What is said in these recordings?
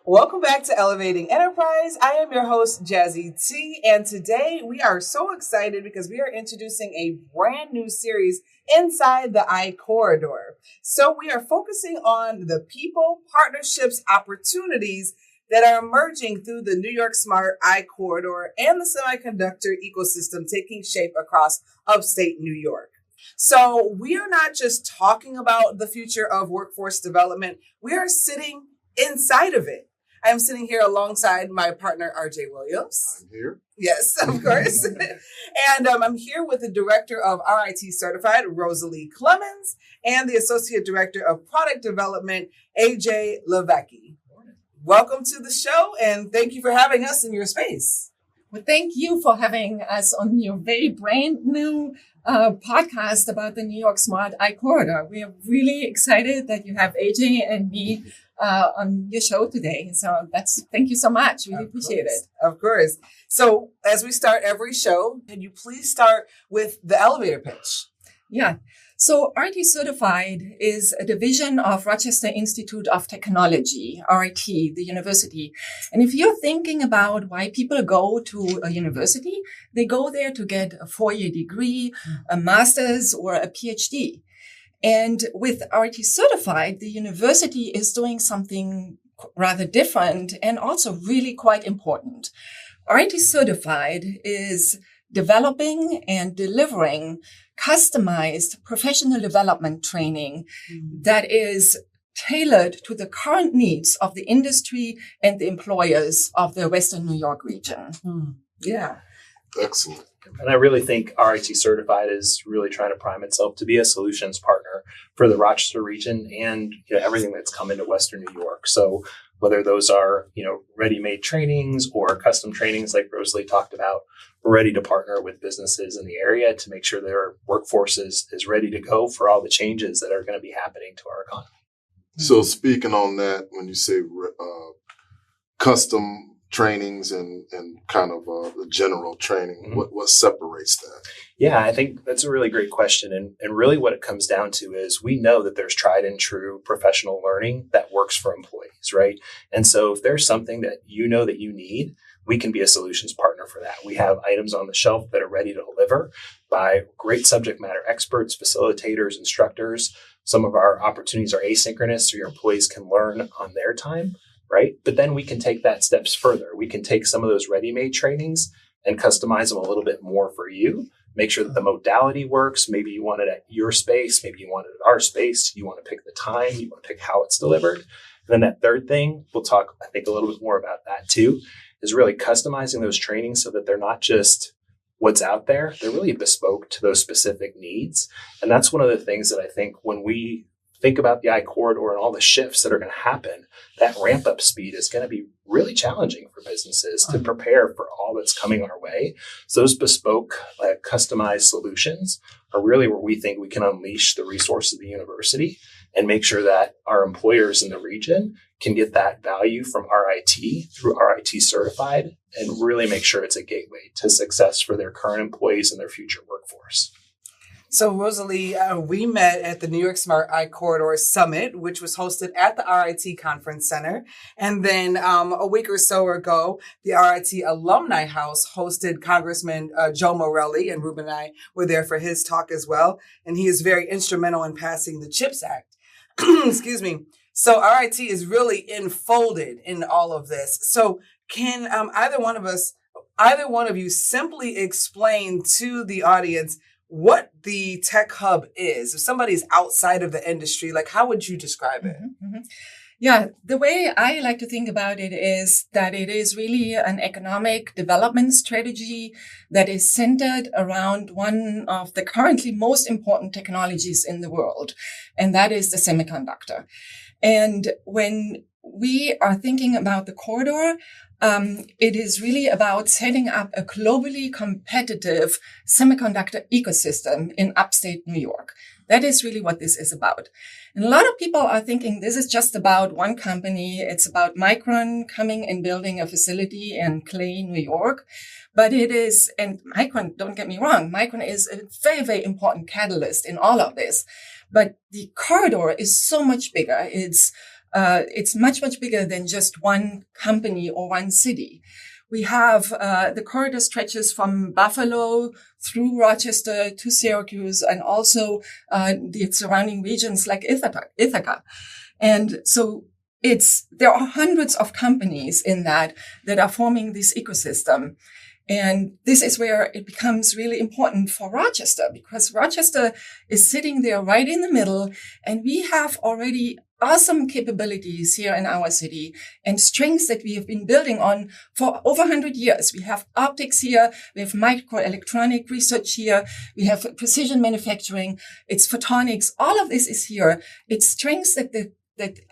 Welcome back to Elevating Enterprise. I am your host, Jazzy T, and today we are so excited because we are introducing a brand new series inside the I Corridor. So we are focusing on the people, partnerships, opportunities that are emerging through the New York Smart I Corridor and the semiconductor ecosystem taking shape across upstate New York. So we are not just talking about the future of workforce development, we are sitting inside of it. I'm sitting here alongside my partner, RJ Williams. I'm here. Yes, of course. And I'm here with the director of RIT Certified, Rosalie Clemens, and the associate director of product development, AJ LiVecchi. Welcome to the show, and thank you for having us in your space. Well, thank you for having us on your very brand new podcast about the New York Smart I Corridor. We are really excited that you have AJ and me on your show today. So thank you so much. Really appreciate it. Of course. So as we start every show, can you please start with the elevator pitch? Yeah. So RIT Certified is a division of Rochester Institute of Technology, RIT, the university. And if you're thinking about why people go to a university, they go there to get a 4-year degree, a master's, or a PhD. And with RIT Certified, the university is doing something rather different and also really quite important. RIT Certified is developing and delivering customized professional development training that is tailored to the current needs of the industry and the employers of the Western New York region. Yeah. Excellent. And I really think RIT Certified is really trying to prime itself to be a solutions partner for the Rochester region and everything that's come into Western New York. So whether those are ready-made trainings or custom trainings like Rosalie talked about, we're ready to partner with businesses in the area to make sure their workforce is ready to go for all the changes that are going to be happening to our economy. So speaking on that, when you say custom trainings and kind of the general training, what separates that? Yeah, I think that's a really great question. And really what it comes down to is we know that there's tried and true professional learning that works for employees, right? And so if there's something that that you need, we can be a solutions partner for that. We have items on the shelf that are ready to deliver by great subject matter experts, facilitators, instructors. Some of our opportunities are asynchronous, so your employees can learn on their time, right? But then we can take that steps further. We can take some of those ready-made trainings and customize them a little bit more for you. Make sure that the modality works. Maybe you want it at your space. Maybe you want it at our space. You want to pick the time. You want to pick how it's delivered. And then that third thing, we'll talk, I think, a little bit more about that too, is really customizing those trainings so that they're not just what's out there. They're really bespoke to those specific needs. And that's one of the things that I think when we think about the I Corridor and all the shifts that are going to happen, that ramp up speed is going to be really challenging for businesses to prepare for all that's coming our way. So those bespoke, customized solutions are really where we think we can unleash the resources of the university and make sure that our employers in the region can get that value from RIT through RIT Certified and really make sure it's a gateway to success for their current employees and their future workforce. So, Rosalie, we met at the New York Smart I Corridor Summit, which was hosted at the RIT Conference Center. And then a week or so ago, the RIT Alumni House hosted Congressman Joe Morelli, and Ruben and I were there for his talk as well. And he is very instrumental in passing the CHIPS Act. Excuse me. So RIT is really enfolded in all of this. So can either one of you simply explain to the audience what the tech hub is? If somebody's outside of the industry, how would you describe it? Yeah, the way I like to think about it is that it is really an economic development strategy that is centered around one of the currently most important technologies in the world, and that is the semiconductor. And when we are thinking about the corridor, it is really about setting up a globally competitive semiconductor ecosystem in upstate New York. That is really what this is about. And a lot of people are thinking this is just about one company. It's about Micron coming and building a facility in Clay, New York. But it is, and Micron, don't get me wrong, Micron is a very, very important catalyst in all of this. But the corridor is so much bigger. It's it's much, much bigger than just one company or one city. We have the corridor stretches from Buffalo through Rochester to Syracuse, and also the surrounding regions like Ithaca. And so there are hundreds of companies in that are forming this ecosystem. And this is where it becomes really important for Rochester, because Rochester is sitting there right in the middle, and we have already awesome capabilities here in our city and strengths that we have been building on for over 100 years. We have optics here. We have microelectronic research here. We have precision manufacturing. It's photonics. All of this is here. It's strengths that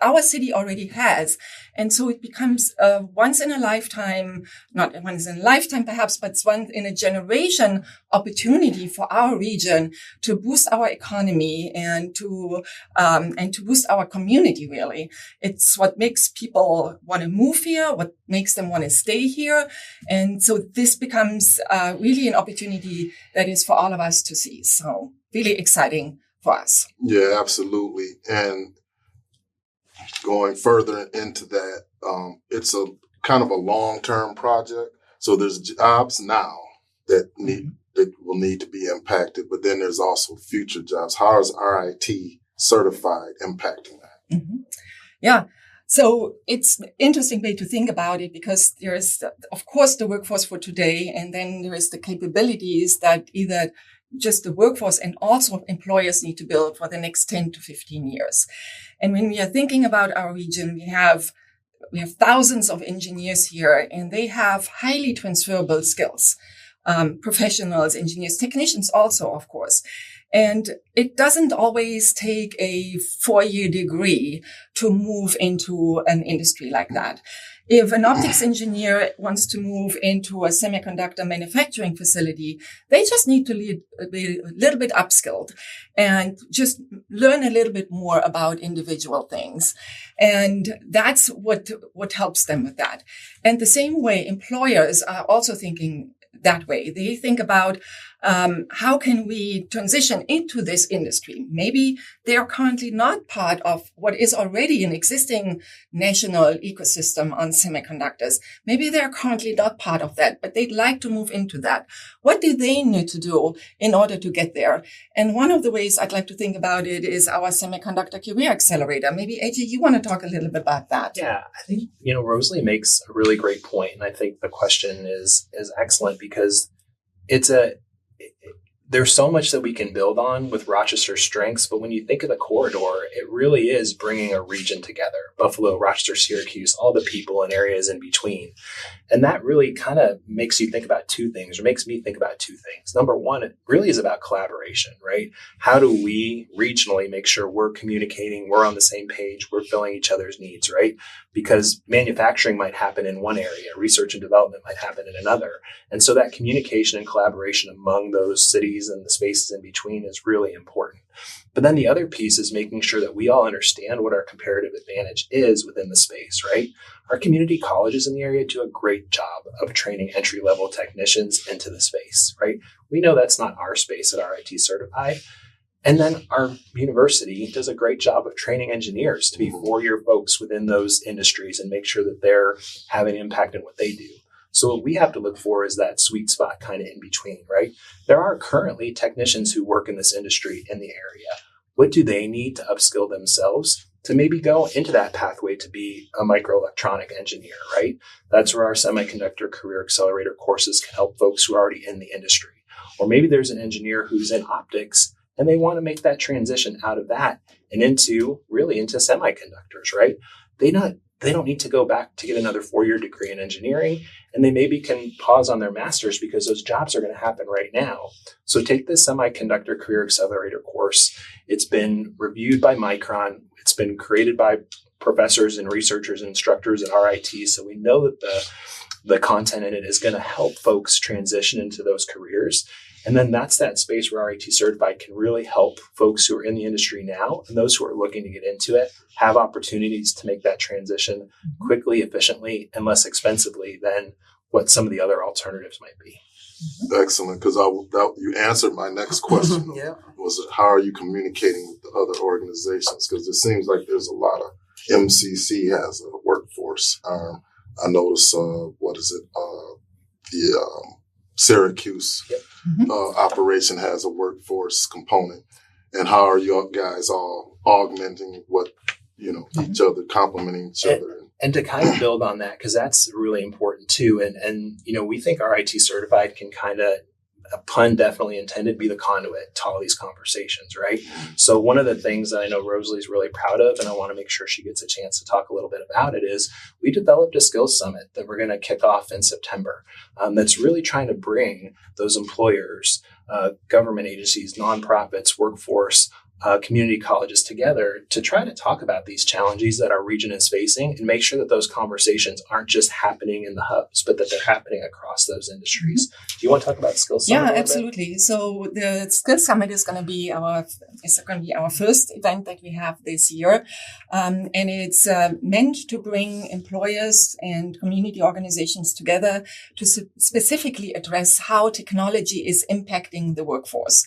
our city already has. And so it becomes a once in a lifetime, not once in a lifetime perhaps, but it's once in a generation opportunity for our region to boost our economy and to boost our community, really. It's what makes people want to move here, what makes them want to stay here. And so this becomes really an opportunity that is for all of us to see. So really exciting for us. Yeah, absolutely. And going further into that, it's a kind of a long-term project. So there's jobs now that will need to be impacted, but then there's also future jobs. How is RIT certified impacting that? Mm-hmm. Yeah. So it's an interesting way to think about it, because there is, of course, the workforce for today, and then there is the capabilities that either just the workforce and also employers need to build for the next 10 to 15 years. And when we are thinking about our region, we have thousands of engineers here, and they have highly transferable skills. Professionals, engineers, technicians also, of course. And it doesn't always take a 4-year degree to move into an industry like that. If an optics engineer wants to move into a semiconductor manufacturing facility, they just need to be a little bit upskilled and just learn a little bit more about individual things. And that's what helps them with that. And the same way, employers are also thinking that way. They think about how can we transition into this industry? Maybe they are currently not part of what is already an existing national ecosystem on semiconductors. Maybe they are currently not part of that, but they'd like to move into that. What do they need to do in order to get there? And one of the ways I'd like to think about it is our Semiconductor Career Accelerator. Maybe, AJ, you want to talk a little bit about that? Yeah, I think, Rosalie makes a really great point. And I think the question is excellent, because there's so much that we can build on with Rochester's strengths, but when you think of the corridor, it really is bringing a region together. Buffalo, Rochester, Syracuse, all the people and areas in between. And that really kind of makes you think about two things, or makes me think about two things. Number one, it really is about collaboration, right? How do we regionally make sure we're communicating, we're on the same page, we're filling each other's needs, right? Because manufacturing might happen in one area, research and development might happen in another. And so that communication and collaboration among those cities and the spaces in between is really important. But then the other piece is making sure that we all understand what our comparative advantage is within the space, right? Our community colleges in the area do a great job of training entry-level technicians into the space, right? We know that's not our space at RIT Certified. And then our university does a great job of training engineers to be 4-year folks within those industries and make sure that they're having an impact in what they do. So what we have to look for is that sweet spot kind of in between, right? There are currently technicians who work in this industry in the area. What do they need to upskill themselves to maybe go into that pathway to be a microelectronic engineer, right? That's where our Semiconductor Career Accelerator courses can help folks who are already in the industry. Or maybe there's an engineer who's in optics and they want to make that transition out of that and into semiconductors, right? They don't need to go back to get another 4-year degree in engineering, and they maybe can pause on their master's because those jobs are going to happen right now. So take this Semiconductor Career Accelerator course. It's been reviewed by Micron. It's been created by professors and researchers and instructors at RIT. So we know that the content in it is going to help folks transition into those careers. And then that's that space where RIT Certified can really help folks who are in the industry now and those who are looking to get into it have opportunities to make that transition quickly, efficiently, and less expensively than what some of the other alternatives might be. Excellent, because you answered my next question. Was how are you communicating with the other organizations? Because it seems like there's a lot of MCC has a workforce. I noticed, Syracuse operation has a workforce component. And how are you guys all augmenting what, each other, complementing each other? And to kind of build on that, because that's really important too. And we think RIT Certified can kind of, a pun definitely intended, be the conduit to all these conversations, right? So one of the things that I know Rosalie's really proud of, and I want to make sure she gets a chance to talk a little bit about it, is we developed a skills summit that we're going to kick off in September that's really trying to bring those employers, government agencies, nonprofits, workforce, community colleges together to try to talk about these challenges that our region is facing and make sure that those conversations aren't just happening in the hubs, but that they're happening across those industries. Do you want to talk about Skills Summit? Yeah, absolutely. So the Skills Summit is going to be our first event that we have this year. And it's meant to bring employers and community organizations together to specifically address how technology is impacting the workforce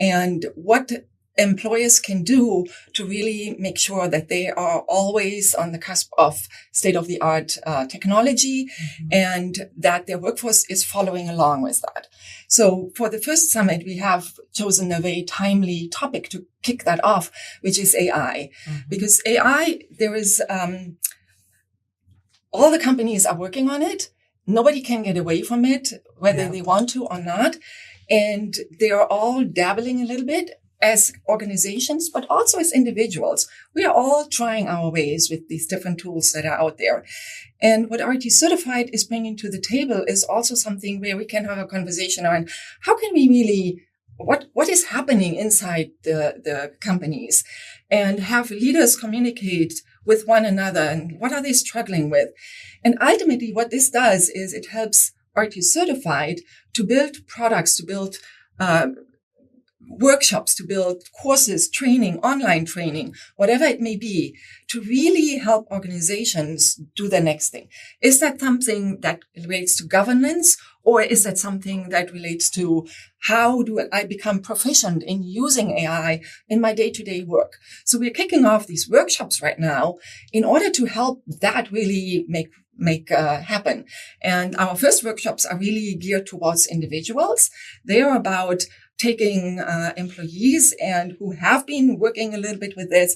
and what employers can do to really make sure that they are always on the cusp of state-of-the-art technology and that their workforce is following along with that. So for the first summit, we have chosen a very timely topic to kick that off, which is AI. Because AI, there is all the companies are working on it. Nobody can get away from it, whether they want to or not. And they are all dabbling a little bit as organizations, but also as individuals. We are all trying our ways with these different tools that are out there. And what RIT Certified is bringing to the table is also something where we can have a conversation on how can we really, what is happening inside the companies and have leaders communicate with one another and what are they struggling with. And ultimately what this does is it helps RIT Certified to build products, to build workshops, to build courses, training, online training, whatever it may be, to really help organizations do the next thing. Is that something that relates to governance, or is that something that relates to how do I become proficient in using AI in my day-to-day work? So we're kicking off these workshops right now in order to help that really make happen. And our first workshops are really geared towards individuals. They are about taking employees and who have been working a little bit with this.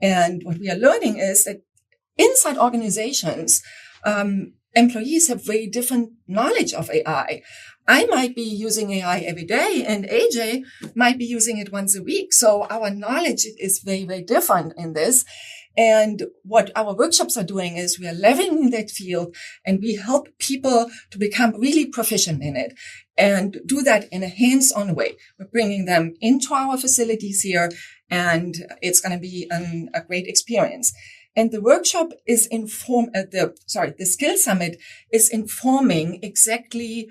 And what we are learning is that inside organizations, employees have very different knowledge of AI. I might be using AI every day and AJ might be using it once a week. So our knowledge is very, very different in this. And what our workshops are doing is we are leveling that field and we help people to become really proficient in it and do that in a hands-on way. We're bringing them into our facilities here and it's going to be a great experience. And the workshop is the Skill Summit is informing exactly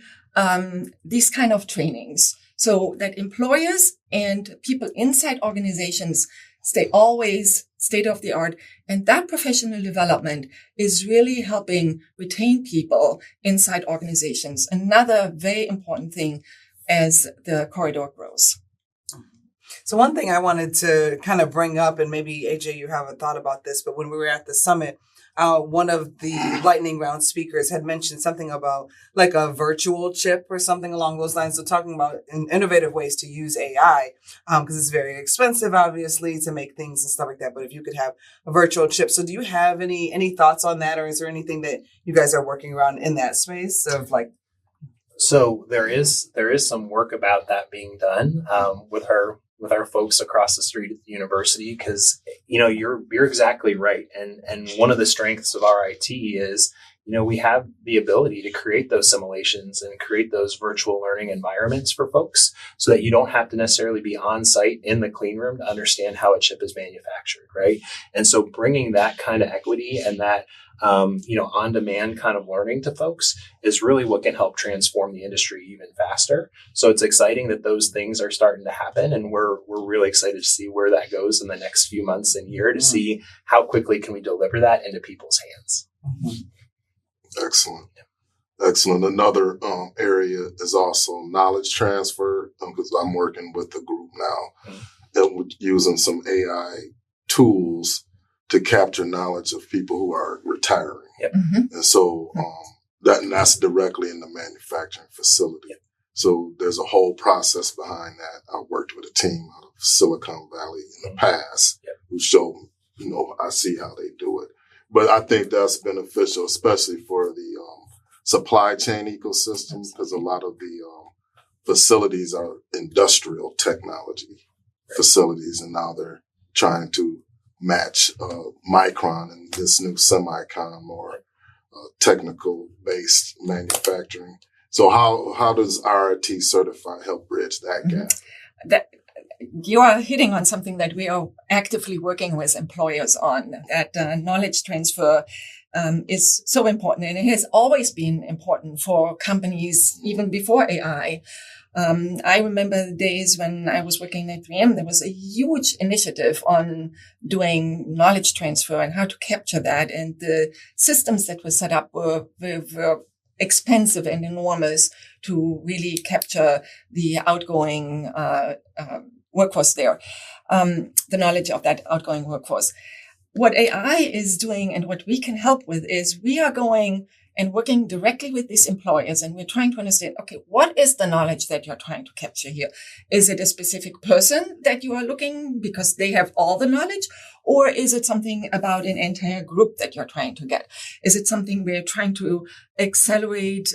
these kind of trainings so that employers and people inside organizations stay always state of the art. And that professional development is really helping retain people inside organizations. Another very important thing as the corridor grows. So one thing I wanted to kind of bring up, and maybe AJ, you haven't thought about this, but when we were at the summit, one of the lightning round speakers had mentioned something about like a virtual chip or something along those lines. So talking about innovative ways to use AI, because it's very expensive, obviously, to make things and stuff like that. But if you could have a virtual chip. So do you have any thoughts on that, or is there anything that you guys are working around in that space of like? So there is some work about that being done with our folks across the street at the university, because you're exactly right, and one of the strengths of RIT is we have the ability to create those simulations and create those virtual learning environments for folks, so that you don't have to necessarily be on site in the clean room to understand how a chip is manufactured, right? And so bringing that kind of equity and that on-demand kind of learning to folks is really what can help transform the industry even faster. So it's exciting that those things are starting to happen, and we're really excited to see where that goes in the next few months and year to see how quickly can we deliver that into people's hands. Excellent. Excellent. Another area is also knowledge transfer, because I'm working with a group now and we're using some AI tools to capture knowledge of people who are retiring. Yep. And so that's directly in the manufacturing facility. Yep. So there's a whole process behind that. I worked with a team out of Silicon Valley in the past who showed, I see how they do it. But I think that's beneficial, especially for the supply chain ecosystem, because a lot of the facilities are industrial technology facilities, and now they're trying to match Micron and this new semicon or technical based manufacturing. So how does RIT Certified help bridge that gap? You are hitting on something that we are actively working with employers on. That knowledge transfer is so important, and it has always been important for companies even before AI. I remember the days when I was working at 3M, there was a huge initiative on doing knowledge transfer and how to capture that. And the systems that were set up were expensive and enormous to really capture the outgoing workforce there, the knowledge of that outgoing workforce. What AI is doing and what we can help with is we are going and working directly with these employers, and we're trying to understand, okay, what is the knowledge that you're trying to capture here? Is it a specific person that you are looking because they have all the knowledge? Or is it something about an entire group that you're trying to get? Is it something we're trying to accelerate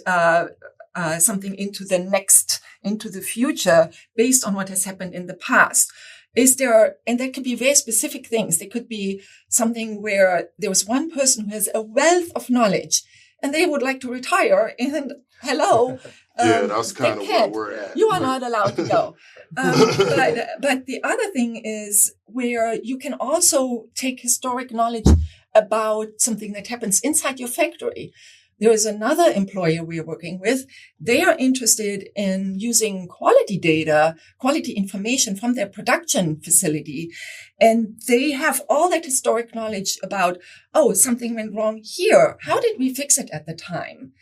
something into the future based on what has happened in the past? And that could be very specific things. There could be something where there was one person who has a wealth of knowledge and they would like to retire, and hello. That's kind of where we're at. You are not allowed to go. But the other thing is where you can also take historic knowledge about something that happens inside your factory. There is another employer we are working with. They are interested in using quality data, quality information from their production facility. And they have all that historic knowledge about, something went wrong here. How did we fix it at the time?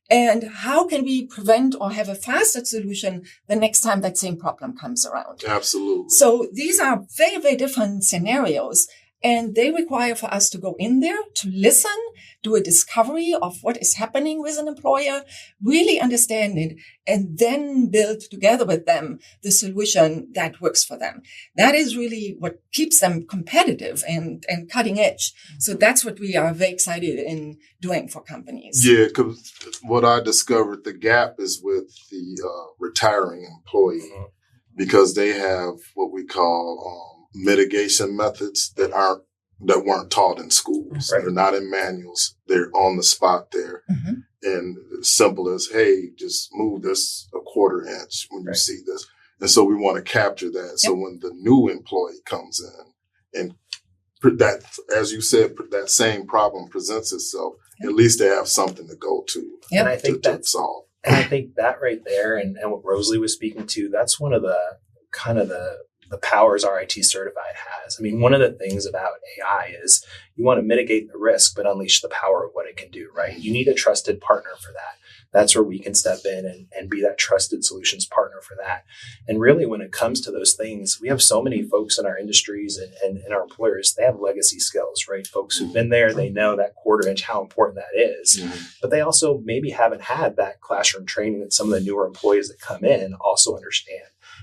And how can we prevent or have a faster solution the next time that same problem comes around? Absolutely. So these are very, very different scenarios. And they require for us to go in there, to listen, do a discovery of what is happening with an employer, really understand it, and then build together with them the solution that works for them. That is really what keeps them competitive and cutting edge. So that's what we are very excited in doing for companies. Yeah, because what I discovered, the gap is with the retiring employee, because they have what we call mitigation methods that weren't taught in schools. Right. They're not in manuals. They're on the spot there. And as simple as, hey, just move this a quarter inch when you see this. And so we want to capture that. Yep. So when the new employee comes in and that, as you said, that same problem presents itself, at least they have something to go to. And I think to solve. And I think that right there, and what Rosalie was speaking to, that's one of the kind of the powers RIT Certified has. I mean, one of the things about AI is you want to mitigate the risk, but unleash the power of what it can do, right? You need a trusted partner for that. That's where we can step in and be that trusted solutions partner for that. And really, when it comes to those things, we have so many folks in our industries and our employers, they have legacy skills, right? Folks who've been there, they know that quarter inch, how important that is. But they also maybe haven't had that classroom training that some of the newer employees that come in also understand.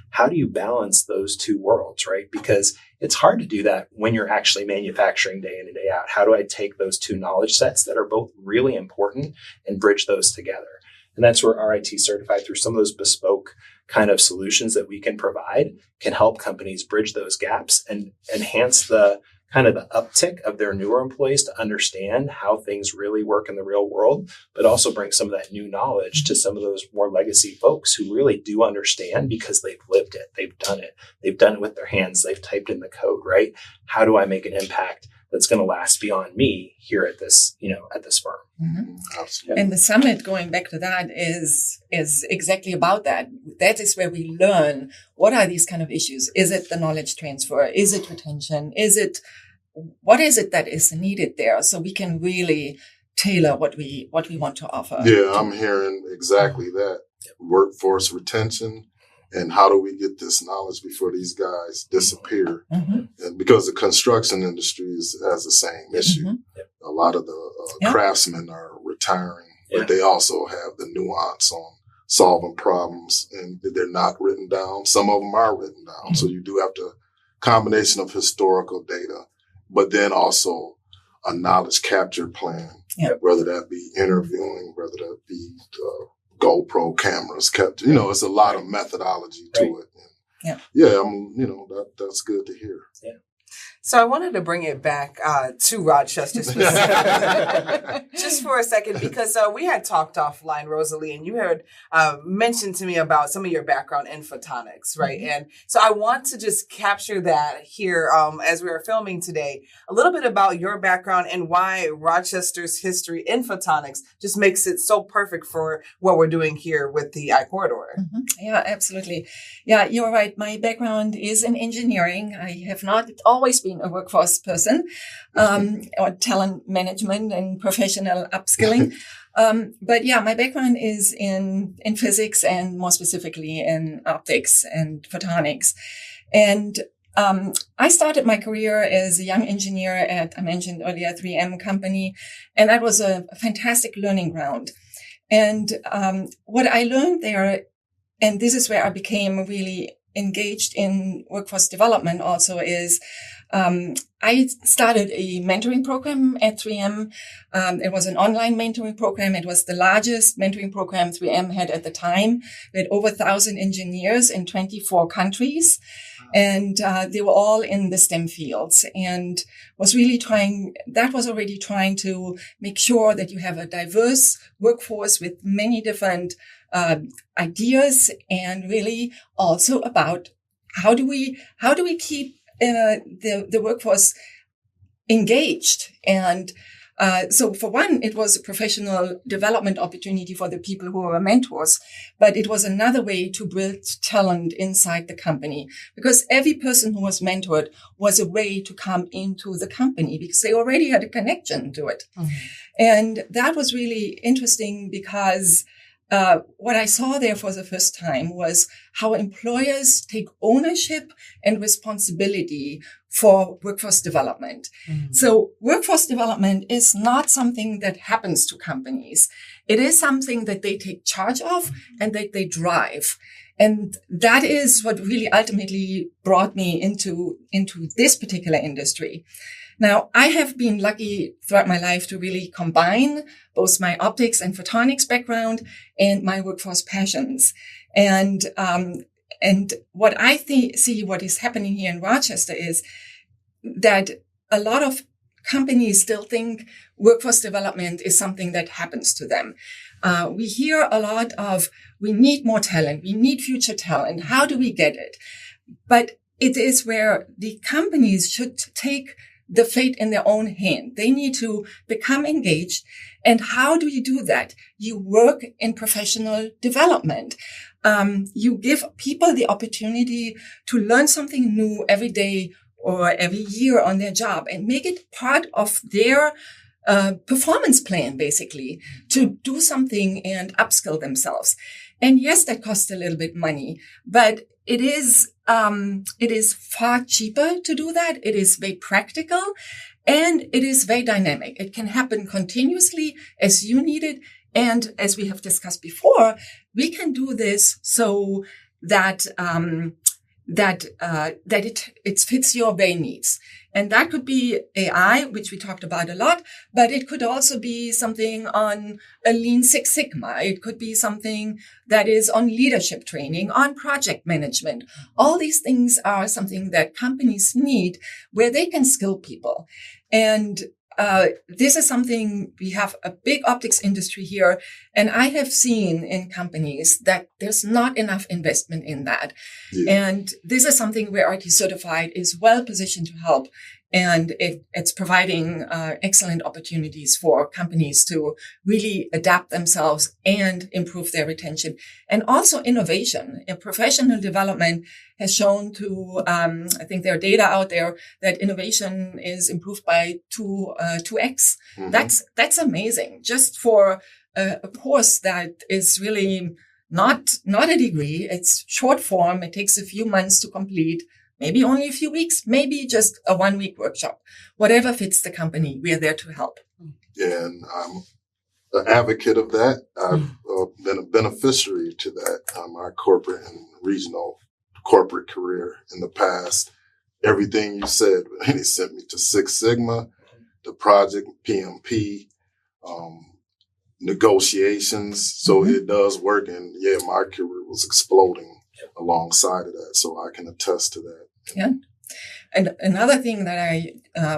How do you balance those two worlds, right? Because it's hard to do that when you're actually manufacturing day in and day out. How do I take those two knowledge sets that are both really important and bridge those together? And that's where RIT Certified, through some of those bespoke kind of solutions that we can provide, can help companies bridge those gaps and enhance the kind of the uptick of their newer employees to understand how things really work in the real world, but also bring some of that new knowledge to some of those more legacy folks who really do understand because they've lived it. They've done it. They've done it with their hands. They've typed in the code, right? How do I make an impact that's going to last beyond me here at this, at this firm? Absolutely. And the summit, going back to that, is exactly about that. That is where we learn what are these kind of issues. Is it the knowledge transfer? Is it retention? What is it that is needed there? So we can really tailor what we want to offer. Yeah, I'm hearing exactly that. Workforce retention, And how do we get this knowledge before these guys disappear? Mm-hmm. And because the construction industry has the same issue. Mm-hmm. A lot of the craftsmen are retiring, but they also have the nuance on solving problems, and they're not written down. Some of them are written down. So you do have to combination of historical data, but then also a knowledge capture plan, whether that be interviewing, whether that be GoPro cameras kept, it's a lot of methodology to it. And that's good to hear. Yeah. So I wanted to bring it back to Rochester specifically, just for a second, because we had talked offline, Rosalie, and you had mentioned to me about some of your background in photonics, right? Mm-hmm. And so I want to just capture that here as we are filming today, a little bit about your background and why Rochester's history in photonics just makes it so perfect for what we're doing here with the I-Corridor. Mm-hmm. Yeah, absolutely. Yeah, you're right. My background is in engineering. I have not always been a workforce person, or talent management and professional upskilling. But yeah, my background is in physics and more specifically in optics and photonics. And I started my career as a young engineer at, I mentioned earlier, 3M company. And that was a fantastic learning ground. And what I learned there, and this is where I became really engaged in workforce development also, is I started a mentoring program at 3M. It was an online mentoring program. It was the largest mentoring program 3M had at the time. We had over 1,000 engineers in 24 countries. And they were all in the STEM fields, and was already trying to make sure that you have a diverse workforce with many different ideas, and really also about how do we keep the workforce engaged. And so for one, it was a professional development opportunity for the people who were mentors, but it was another way to build talent inside the company, because every person who was mentored was a way to come into the company because they already had a connection to it. Mm-hmm. And that was really interesting because what I saw there for the first time was how employers take ownership and responsibility for workforce development. Mm-hmm. So workforce development is not something that happens to companies. It is something that they take charge of and that they drive. And that is what really ultimately brought me into this particular industry. Now, I have been lucky throughout my life to really combine both my optics and photonics background and my workforce passions. And what I see what is happening here in Rochester is that a lot of companies still think workforce development is something that happens to them. We hear a lot of, we need more talent, we need future talent. How do we get it? But it is where the companies should take the fate in their own hand. They need to become engaged. And how do you do that? You work in professional development. You give people the opportunity to learn something new every day or every year on their job and make it part of their performance plan, basically, to do something and upskill themselves. And yes, that costs a little bit money, but it is far cheaper to do that. It is very practical and it is very dynamic. It can happen continuously as you need it. And as we have discussed before, we can do this so that it fits your very needs. And that could be AI, which we talked about a lot, but it could also be something on a Lean Six Sigma. It could be something that is on leadership training, on project management. All these things are something that companies need where they can skill people. And this is something, we have a big optics industry here, and I have seen in companies that there's not enough investment in that. Yeah. And this is something where RIT Certified is well positioned to help. And it's providing excellent opportunities for companies to really adapt themselves and improve their retention. And also innovation. Professional development has shown to, I think there are data out there that innovation is improved by 2x. Mm-hmm. That's amazing. Just for a course that is really not a degree. It's short form. It takes a few months to complete, maybe only a few weeks, maybe just a 1-week workshop, whatever fits the company. We are there to help. Yeah, and I'm an advocate of that. I've been a beneficiary to that. My corporate and regional corporate career in the past. Everything you said, they sent me to Six Sigma, the project, PMP, negotiations. So it does work. And yeah, my career was exploding alongside of that. So I can attest to that. Yeah. And another thing that I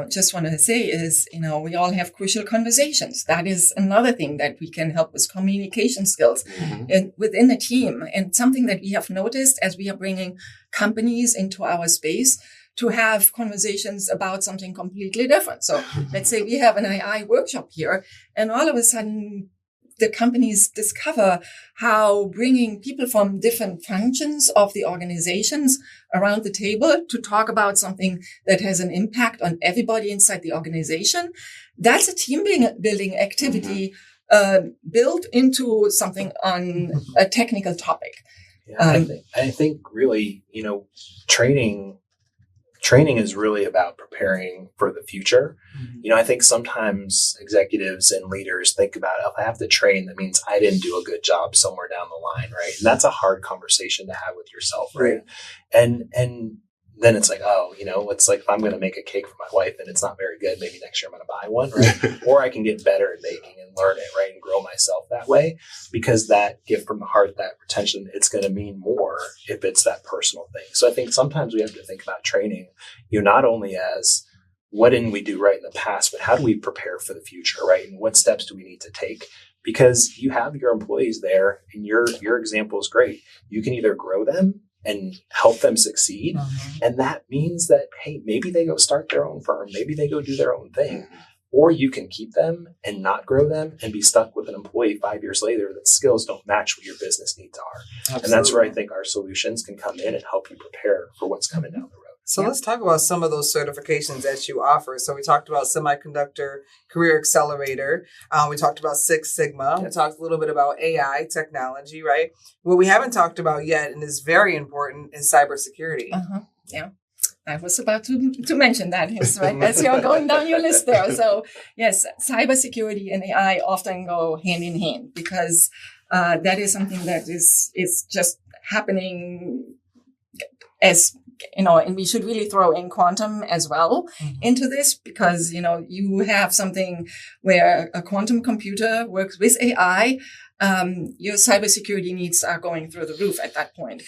just want to say is, we all have crucial conversations. That is another thing that we can help with communication skills within the team. And something that we have noticed as we are bringing companies into our space to have conversations about something completely different. So let's say we have an AI workshop here, and all of a sudden the companies discover how bringing people from different functions of the organizations around the table to talk about something that has an impact on everybody inside the organization, that's a team building activity built into something on a technical topic. Yeah, I think really, training is really about preparing for the future. I think sometimes executives and leaders think about, if I have to train, that means I didn't do a good job somewhere down the line, right? And that's a hard conversation to have with yourself, right? And then it's like, it's like if I'm going to make a cake for my wife and it's not very good, maybe next year I'm going to buy one, right? Or I can get better at baking and learn it, right? And grow myself that way, because that gift from the heart, that retention, it's going to mean more if it's that personal thing. So I think sometimes we have to think about training, not only as what didn't we do right in the past, but how do we prepare for the future, right? And what steps do we need to take? Because you have your employees there and your example is great. You can either grow them and help them succeed. And that means that, hey, maybe they go start their own firm. Maybe they go do their own thing. Or you can keep them and not grow them and be stuck with an employee 5 years later that skills don't match what your business needs are. Absolutely. And that's where I think our solutions can come in and help you prepare for what's coming down the road. So let's talk about some of those certifications that you offer. So we talked about Semiconductor Career Accelerator. We talked about Six Sigma. We talked a little bit about AI technology, right? What we haven't talked about yet, and is very important, is cybersecurity. Yeah. I was about to mention that, right, as you're going down your list there. So yes, cybersecurity and AI often go hand in hand, because that is something that is just happening as, and we should really throw in quantum as well into this, because, you have something where a quantum computer works with AI. Your cybersecurity needs are going through the roof at that point.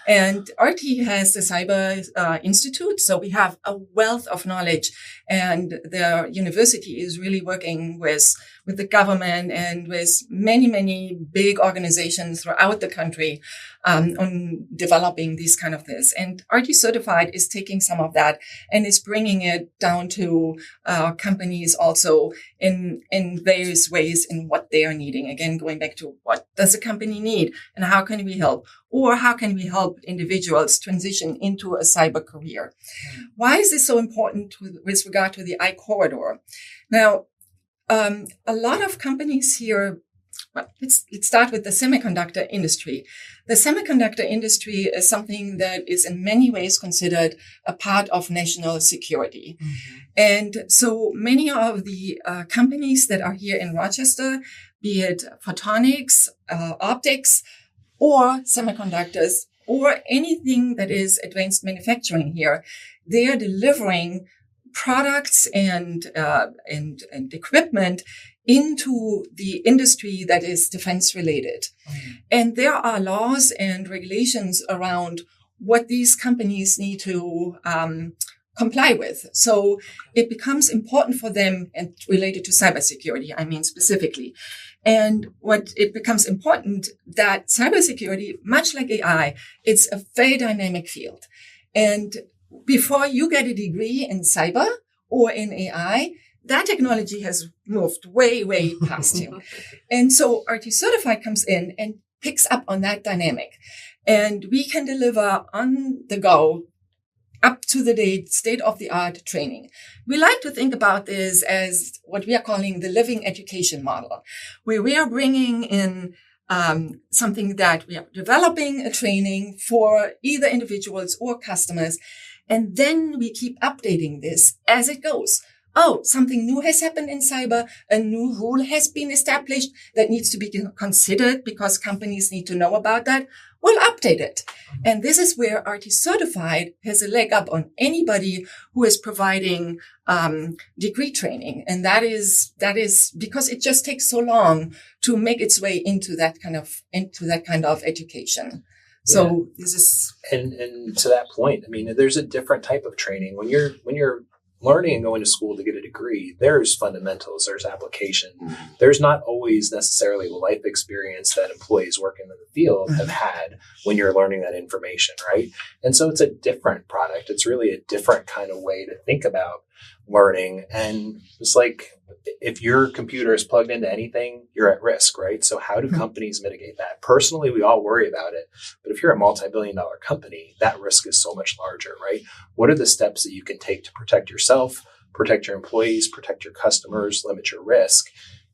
And RT has the Cyber Institute. So we have a wealth of knowledge, and the university is really working with the government and with many, many big organizations throughout the country on developing these kind of things. And RT Certified is taking some of that and is bringing it down to companies also in various ways in what they are needing. Again, going back to what does a company need and how can we help? Or how can we help individuals transition into a cyber career? Why is this so important with regard to the I corridor? Now, a lot of companies here, well, let's start with the semiconductor industry. The semiconductor industry is something that is in many ways considered a part of national security. And so many of the companies that are here in Rochester, be it photonics, optics, or semiconductors, or anything that is advanced manufacturing here, they are delivering products and equipment into the industry that is defense related. And there are laws and regulations around what these companies need to comply with. So it becomes important for them, and related to cybersecurity, I mean specifically. And what it becomes important that cybersecurity, much like AI, it's a very dynamic field. And before you get a degree in cyber or in AI, that technology has moved way, way past you. And so RT Certified comes in and picks up on that dynamic. And we can deliver on the go, up to the date, state-of-the-art training. We like to think about this as what we are calling the living education model, where we are bringing in something that we are developing a training for either individuals or customers. And then we keep updating this as it goes. Oh, something new has happened in cyber. A new rule has been established that needs to be considered because companies need to know about that. We'll update it. And this is where RIT Certified has a leg up on anybody who is providing degree training. And that is because it just takes so long to make its way into that kind of education. So this is and to that point, I mean, there's a different type of training when you're learning and going to school to get a degree. There's fundamentals, there's application. There's not always necessarily life experience that employees working in the field have had when you're learning that information, right? And so it's a different product. It's really a different kind of way to think about learning. And it's like, if your computer is plugged into anything, you're at risk, right? So how do companies mitigate that? Personally, we all worry about it. But if you're a multi-billion-dollar company, that risk is so much larger, right? What are the steps that you can take to protect yourself, protect your employees, protect your customers, limit your risk?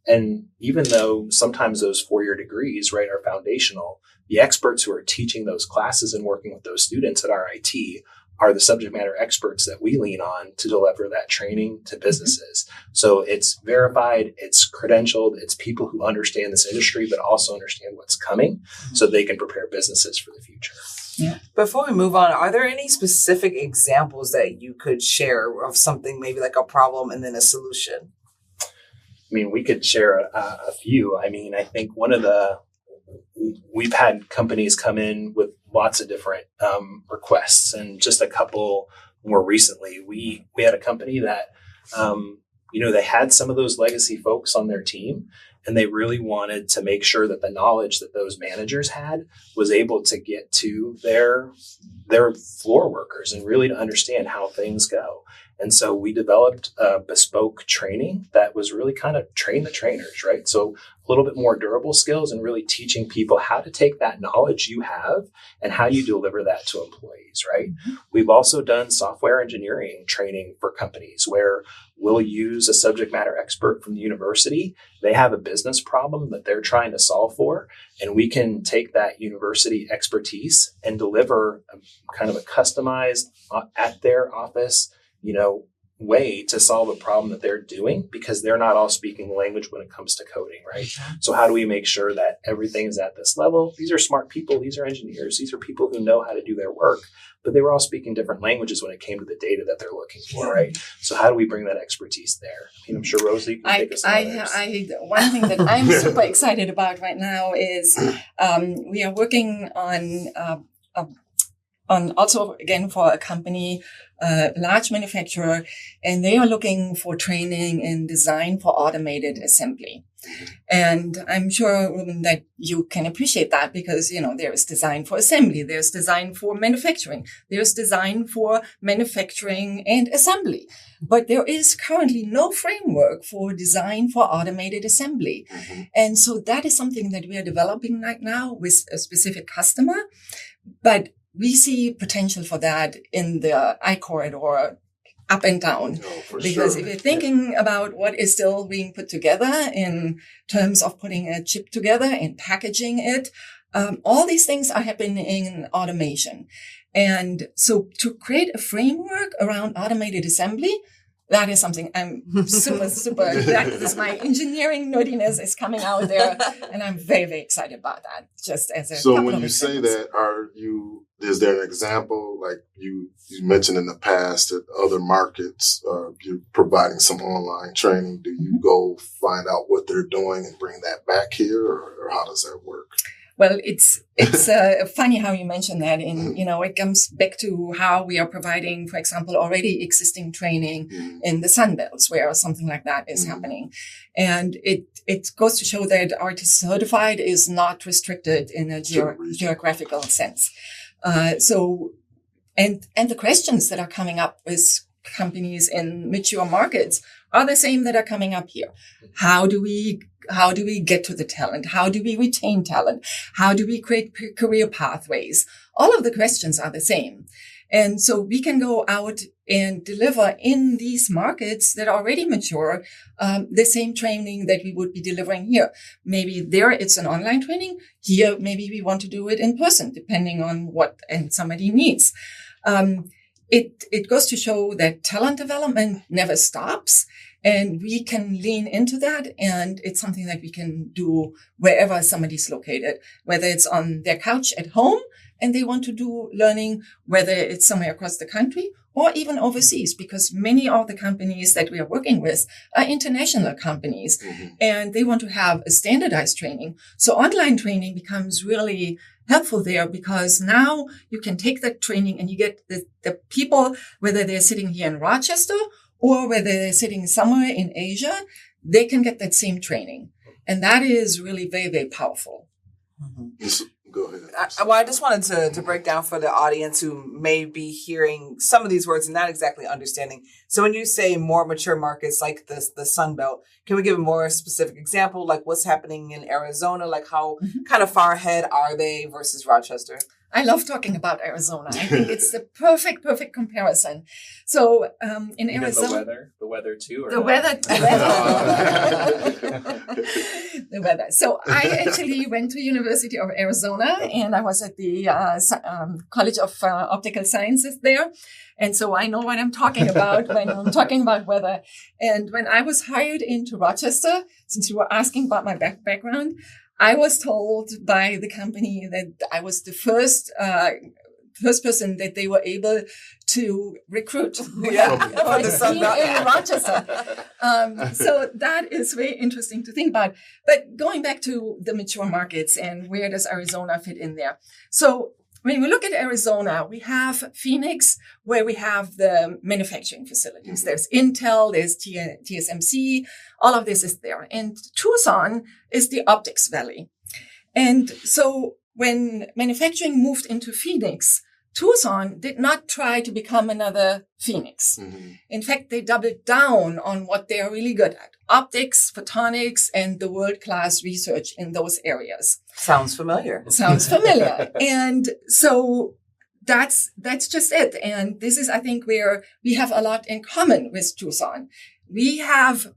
And even though sometimes those 4-year degrees, right, are foundational, the experts who are teaching those classes and working with those students at RIT are the subject matter experts that we lean on to deliver that training to businesses. So it's verified, it's credentialed, it's people who understand this industry, but also understand what's coming so they can prepare businesses for the future. Yeah. Before we move on, are there any specific examples that you could share of something, maybe like a problem and then a solution? I mean, we could share a few. I mean, I think we've had companies come in with lots of different requests, and just a couple more recently, we had a company that, they had some of those legacy folks on their team, and they really wanted to make sure that the knowledge that those managers had was able to get to their floor workers and really to understand how things go. And so we developed a bespoke training that was really kind of train the trainers, right? So a little bit more durable skills and really teaching people how to take that knowledge you have and how you deliver that to employees, right? We've also done software engineering training for companies where we'll use a subject matter expert from the university. They have a business problem that they're trying to solve for, and we can take that university expertise and deliver kind of a customized at their office, way to solve a problem that they're doing, because they're not all speaking the language when it comes to coding, right? So how do we make sure that everything is at this level? These are smart people. These are engineers. These are people who know how to do their work, but they were all speaking different languages when it came to the data that they're looking for, right? So how do we bring that expertise there? I mean, I'm sure Rosie can take us on. One thing that I'm super excited about right now is we are working on also, again, for a company, large manufacturer, and they are looking for training in design for automated assembly. And I'm sure, Ruben, that you can appreciate that because, there is design for assembly, there's design for manufacturing, there's design for manufacturing and assembly. But there is currently no framework for design for automated assembly. And so that is something that we are developing right now with a specific customer. But we see potential for that in the I corridor up and down. Because if you're thinking about what is still being put together in terms of putting a chip together and packaging it, all these things are happening in automation. And so to create a framework around automated assembly, that is something I'm super glad because my engineering nerdiness is coming out there, and I'm very, very excited about that. Just as a so when you say that, is there an example like you mentioned in the past that other markets you're providing some online training? Do you go find out what they're doing and bring that back here, or how does that work? Well, it's funny how you mentioned that. And, it comes back to how we are providing, for example, already existing training in the Sun Belts where something like that is happening. And it goes to show that RIT Certified is not restricted in a geographical sense. And the questions that are coming up with companies in mature markets are the same that are coming up here. How do we get to the talent? How do we retain talent? How do we create career pathways? All of the questions are the same. And so we can go out and deliver in these markets that are already mature, the same training that we would be delivering here. Maybe there it's an online training. Here, maybe we want to do it in person, depending on what and somebody needs. It goes to show that talent development never stops, and we can lean into that. And it's something that we can do wherever somebody's located, whether it's on their couch at home and they want to do learning, whether it's somewhere across the country or even overseas, because many of the companies that we are working with are international companies, and they want to have a standardized training. So online training becomes really helpful there, because now you can take that training and you get the people, whether they're sitting here in Rochester or whether they're sitting somewhere in Asia, they can get that same training. And that is really very, very powerful. Go ahead. I just wanted to break down for the audience who may be hearing some of these words and not exactly understanding. So when you say more mature markets like the Sun Belt, can we give a more specific example, like what's happening in Arizona? Like how kind of far ahead are they versus Rochester? I love talking about Arizona. I think it's the perfect comparison. So in Arizona, the weather too, or the weather. The weather. So I actually went to University of Arizona, and I was at the College of Optical Sciences there, and so I know what I'm talking about when I'm talking about weather. And when I was hired into Rochester, since you were asking about my background, I was told by the company that I was the first person that they were able to recruit for the team in Rochester. So that is very interesting to think about. But going back to the mature markets and where does Arizona fit in there? So when we look at Arizona, we have Phoenix, where we have the manufacturing facilities. There's Intel, there's TSMC, all of this is there. And Tucson is the optics valley. And so when manufacturing moved into Phoenix, Tucson did not try to become another Phoenix. In fact, they doubled down on what they are really good at: optics, photonics, and the world-class research in those areas. Sounds familiar. Sounds familiar. And so that's just it. And this is, I think, where we have a lot in common with Tucson. We have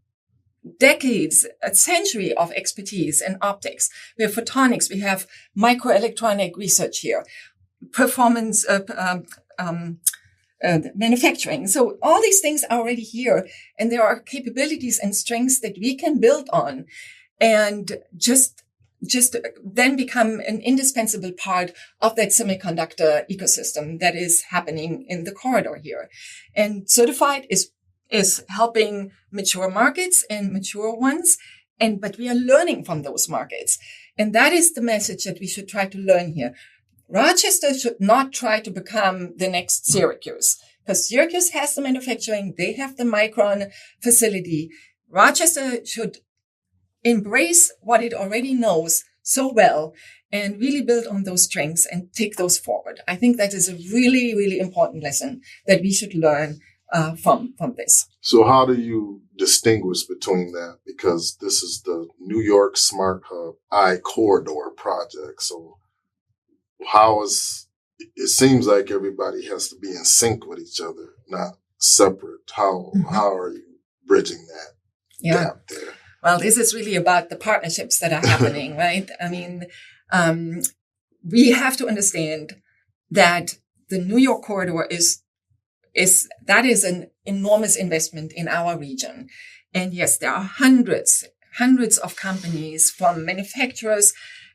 decades, a century of expertise in optics. We have photonics. We have microelectronic research here, performance, manufacturing. So all these things are already here, and there are capabilities and strengths that we can build on and just then become an indispensable part of that semiconductor ecosystem that is happening in the corridor here. And Certified is helping mature markets and mature ones. But we are learning from those markets. And that is the message that we should try to learn here. Rochester should not try to become the next Syracuse, because Syracuse has the manufacturing. They have the Micron facility. Rochester should embrace what it already knows so well and really build on those strengths and take those forward. I think that is a really, really important lesson that we should learn from this. So how do you distinguish between that? Because this is the New York Smart Hub I-Corridor project. So it seems like everybody has to be in sync with each other, not separate. How are you bridging that gap there? Well, this is really about the partnerships that are happening, right? I mean, we have to understand that the New York corridor is an enormous investment in our region. And yes, there are hundreds of companies, from manufacturers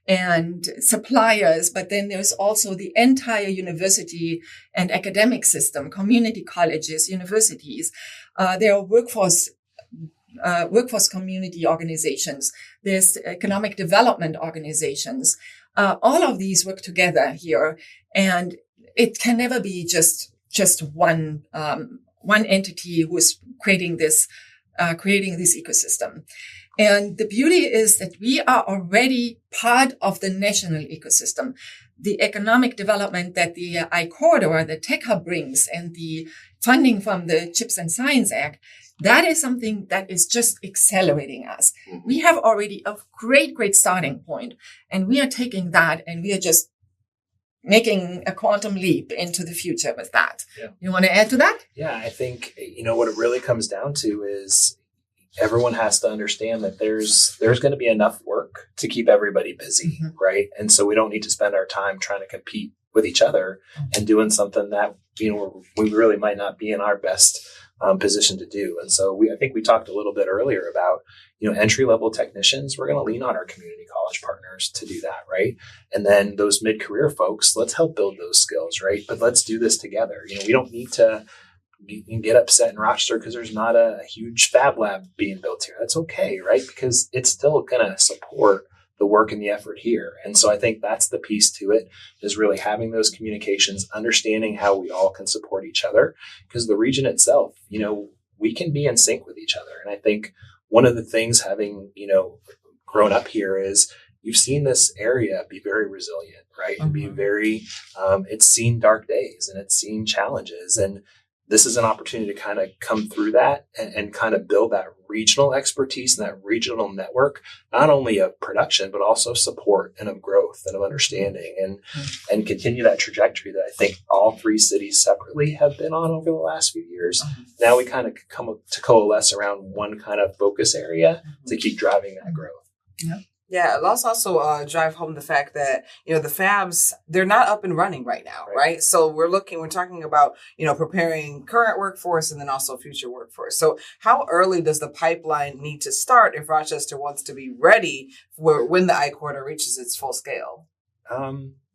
and suppliers, but then there's also the entire university and academic system, community colleges, universities. There are workforce community organizations. There's economic development organizations. All of these work together here, and it can never be just one entity who is creating this ecosystem. And the beauty is that we are already part of the national ecosystem. The economic development that the I-Corridor, the Tech Hub brings, and the funding from the CHIPS and Science Act, that is something that is just accelerating us. We have already a great starting point, and we are taking that and we are just making a quantum leap into the future with that. Yeah. You want to add to that? Yeah, I think, what it really comes down to is everyone has to understand that there's going to be enough work to keep everybody busy, right? And so we don't need to spend our time trying to compete with each other and doing something that, we really might not be in our best position to do. And so I think we talked a little bit earlier about, entry-level technicians. We're going to lean on our community college partners to do that, right? And then those mid-career folks, let's help build those skills, right? But let's do this together. We don't need to get upset in Rochester because there's not a huge fab lab being built here. That's okay, right? Because it's still going to support the work and the effort here. And so I think that's the piece to it, is really having those communications, understanding how we all can support each other, because the region itself, we can be in sync with each other. And I think one of the things, having, grown up here, is you've seen this area be very resilient, right? And be very, it's seen dark days and it's seen challenges. And this is an opportunity to kind of come through that and kind of build that regional expertise and that regional network, not only of production, but also support and of growth and of understanding, and continue that trajectory that I think all three cities separately have been on over the last few years. Now we kind of come to coalesce around one kind of focus area to keep driving that growth. Yeah. Yeah, let's also drive home the fact that, the fabs, they're not up and running right now, right? So we're talking about, preparing current workforce and then also future workforce. So how early does the pipeline need to start if Rochester wants to be ready for when the I-Corridor reaches its full scale?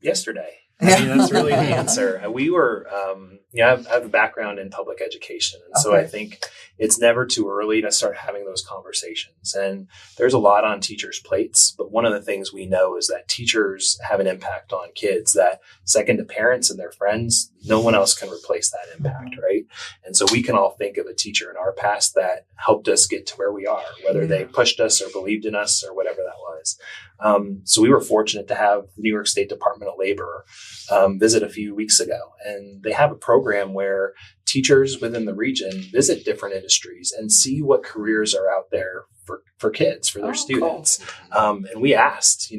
Yesterday. That's really the answer. We were, I have a background in public education. And so I think it's never too early to start having those conversations. And there's a lot on teachers' plates. But one of the things we know is that teachers have an impact on kids that, second to parents and their friends, no one else can replace that impact, right? And so we can all think of a teacher in our past that helped us get to where we are, whether they pushed us or believed in us or whatever that was. So we were fortunate to have the New York State Department of Labor visit a few weeks ago. And they have a program where teachers within the region visit different industries and see what careers are out there for kids, for their students. Cool. And we asked,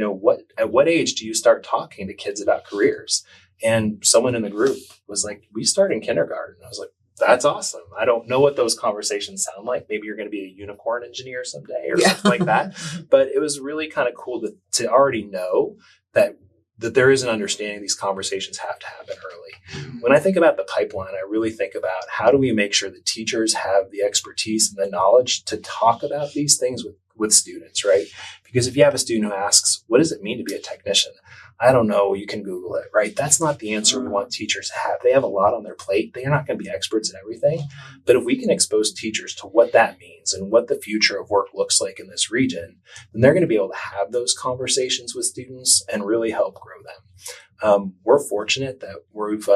at what age do you start talking to kids about careers? And someone in the group was like, we start in kindergarten. I was like, that's awesome. I don't know what those conversations sound like. Maybe you're going to be a unicorn engineer someday or something like that. But it was really kind of cool to already know that there is an understanding these conversations have to happen early. When I think about the pipeline, I really think about how do we make sure that teachers have the expertise and the knowledge to talk about these things with students, right? Because if you have a student who asks, what does it mean to be a technician? I don't know. You can Google it, right? That's not the answer we want teachers to have. They have a lot on their plate. They're not going to be experts in everything. But if we can expose teachers to what that means and what the future of work looks like in this region, then they're going to be able to have those conversations with students and really help grow them. We're fortunate that we've,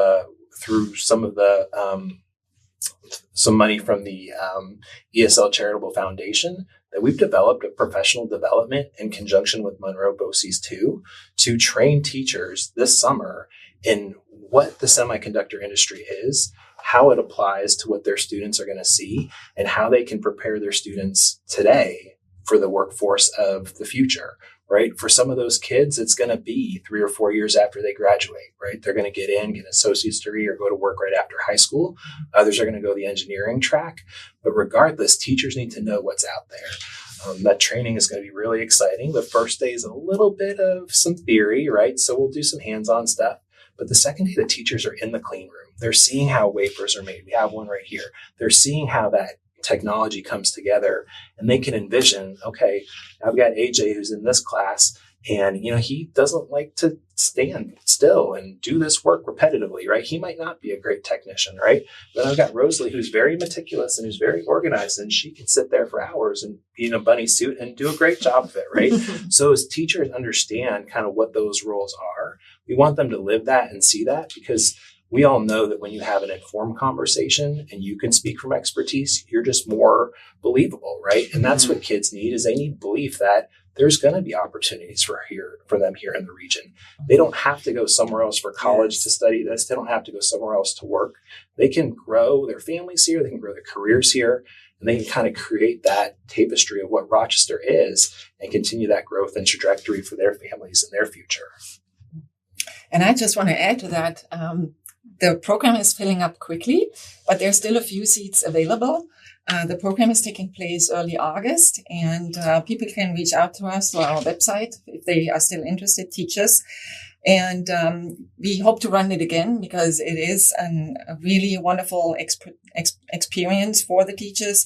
through some of the, some money from the ESL Charitable Foundation, that we've developed a professional development in conjunction with Monroe BOCES 2 to train teachers this summer in what the semiconductor industry is, how it applies to what their students are going to see, and how they can prepare their students today for the workforce of the future, right? For some of those kids, it's going to be 3 or 4 years after they graduate, right? They're going to get an associate's degree or go to work right after high school. Others are going to go the engineering track. But regardless, teachers need to know what's out there. That training is going to be really exciting. The first day is a little bit of some theory, right? So we'll do some hands-on stuff. But the second day, the teachers are in the clean room. They're seeing how wafers are made. We have one right here. They're seeing how that technology comes together, and they can envision, okay, I've got AJ who's in this class, and he doesn't like to stand still and do this work repetitively, right? He might not be a great technician, right? But I've got Rosalie who's very meticulous and who's very organized, and she can sit there for hours and be in a bunny suit and do a great job of it, right? So as teachers understand kind of what those roles are, we want them to live that and see that, because we all know that when you have an informed conversation and you can speak from expertise, you're just more believable, right? And that's what kids need, is they need belief that there's going to be opportunities for them here in the region. They don't have to go somewhere else for college to study this. They don't have to go somewhere else to work. They can grow their families here. They can grow their careers here. And they can kind of create that tapestry of what Rochester is and continue that growth and trajectory for their families and their future. And I just want to add to that. The program is filling up quickly, but there's still a few seats available. The program is taking place early August, and people can reach out to us to our website if they are still interested, teachers. And we hope to run it again because it is a really wonderful experience for the teachers.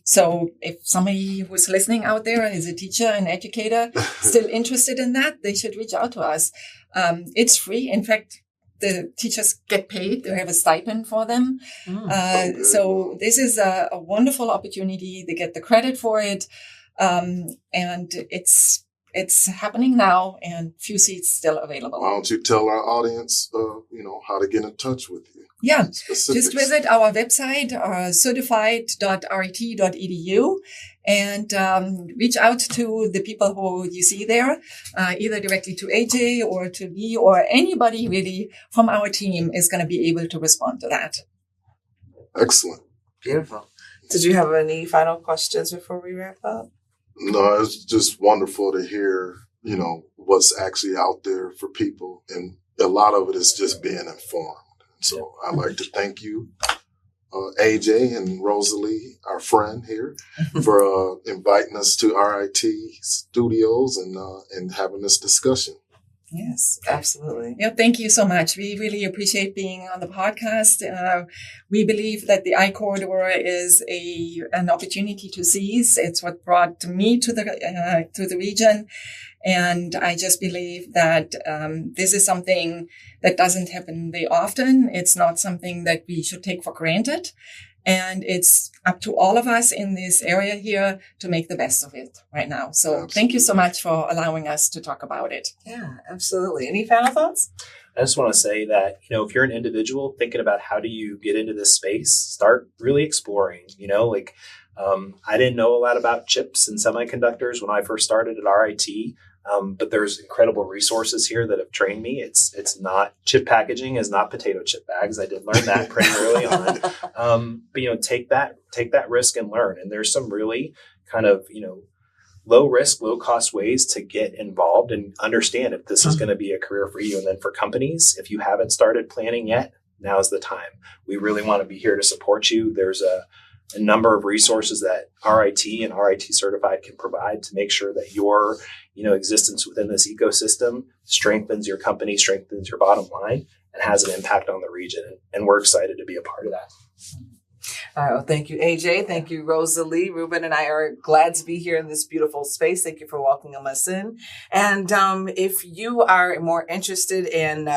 So if somebody who's listening out there is a teacher, an educator, still interested in that, they should reach out to us. It's free. In fact, the teachers get paid. They have a stipend for them. So this is a wonderful opportunity. They get the credit for it. And it's happening now, and few seats still available. Why don't you tell our audience, how to get in touch with you? Yeah, Specifics. just visit our website, certified.rit.edu, and reach out to the people who you see there, either directly to AJ or to me, or anybody really from our team is going to be able to respond to that. Excellent. Beautiful. Did you have any final questions before we wrap up? No, it's just wonderful to hear, what's actually out there for people. And a lot of it is just being informed. So I'd like to thank you, AJ and Rosalie, our friend here, for inviting us to RIT Studios and having this discussion. Yes, absolutely. Yeah, thank you so much. We really appreciate being on the podcast. We believe that the I-Corridor is an opportunity to seize. It's what brought me to the region. And I just believe that this is something that doesn't happen very often. It's not something that we should take for granted. And it's up to all of us in this area here to make the best of it right now. So Absolutely. Thank you so much for allowing us to talk about it. Yeah, absolutely. Any final thoughts? I just want to say that, if you're an individual thinking about how do you get into this space, start really exploring, I didn't know a lot about chips and semiconductors when I first started at RIT. But there's incredible resources here that have trained me. It's not, chip packaging is not potato chip bags. I did learn that pretty early on. But take that risk and learn. And there's some really kind of, low risk, low cost ways to get involved and understand if this is going to be a career for you. And then for companies, if you haven't started planning yet, now's the time. We really want to be here to support you. There's a number of resources that RIT and RIT Certified can provide to make sure that your existence within this ecosystem strengthens your company, strengthens your bottom line, and has an impact on the region. And we're excited to be a part of that. All right. Well, thank you, AJ. Thank you, Rosalie. Ruben and I are glad to be here in this beautiful space. Thank you for welcoming us in. And if you are more interested in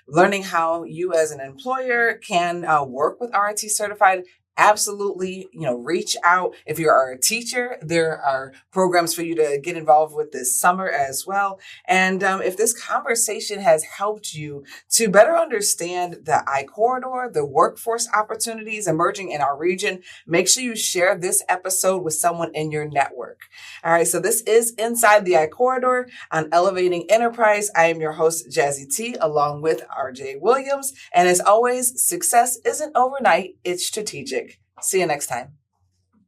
learning how you as an employer can work with RIT Certified, absolutely, reach out. If you are a teacher, there are programs for you to get involved with this summer as well. And if this conversation has helped you to better understand the I-Corridor, the workforce opportunities emerging in our region, make sure you share this episode with someone in your network. All right, so this is Inside the I-Corridor on Elevating Enterprise. I am your host, Jazzy T, along with RJ Williams. And as always, success isn't overnight, it's strategic. See you next time.